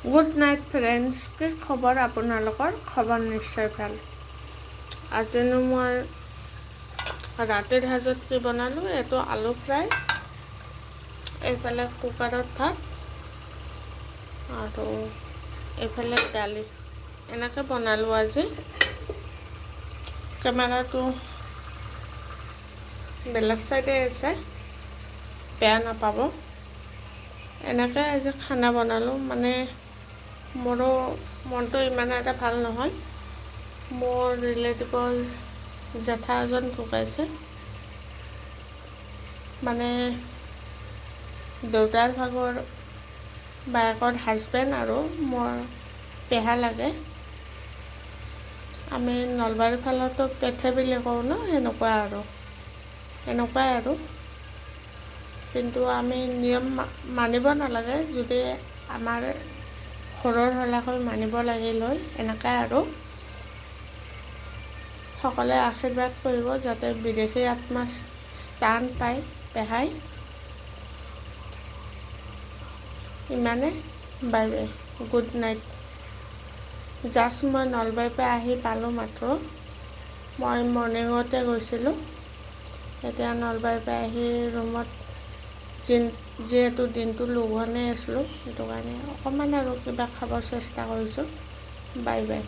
Good night friends, কি খবৰ আপোনালোকৰ? খবৰ নিশ্চয় ভাল। আজিনো মই ৰাতিৰ সাজত কি বনালোঁ, এইটো আলু ফ্ৰাই, এইফালে কুকাৰত ভাত আৰু এইফালে দালি, এনেকৈ বনালোঁ আজি। কেমেৰাটো বেলেগ চাইডে আছে, বেয়া নাপাব। এনেকৈ আজি খানা বনালোঁ, মানে মোৰো মনটো ইমান এটা ভাল নহয়। মোৰ ৰিলেটিভৰ জেঠা এজন ঢুকাইছে, মানে দেউতাৰ ভাগৰ বায়েকৰ হাজবেণ্ড আৰু মোৰ পেহা লাগে। আমি নলবাৰীৰ ফালতো পেঠে বুলি কওঁ ন, এনেকুৱাই আৰু কিন্তু আমি নিয়ম মানিব নালাগে, যদি আমাৰ ঘৰৰ হলাকৈ মানিব লাগিল হয়। এনেকৈ আৰু সকলোৱে আশীৰ্বাদ কৰিব যাতে বিদেশী আত্মা স্থান পায় পেহাই। ইমানে, bye bye, good night. Just মই নলবাৰীৰ পৰা আহি পালোঁ মাত্ৰ। মই মৰ্ণিঙতে গৈছিলোঁ, এতিয়া নলবাৰীৰ পৰা আহি ৰুমত যিহেতু দিনটো লঘোণে আছিলোঁ, সেইটো কাৰণে অকণমান আৰু কিবা খাব চেষ্টা কৰিছোঁ। Bye bye.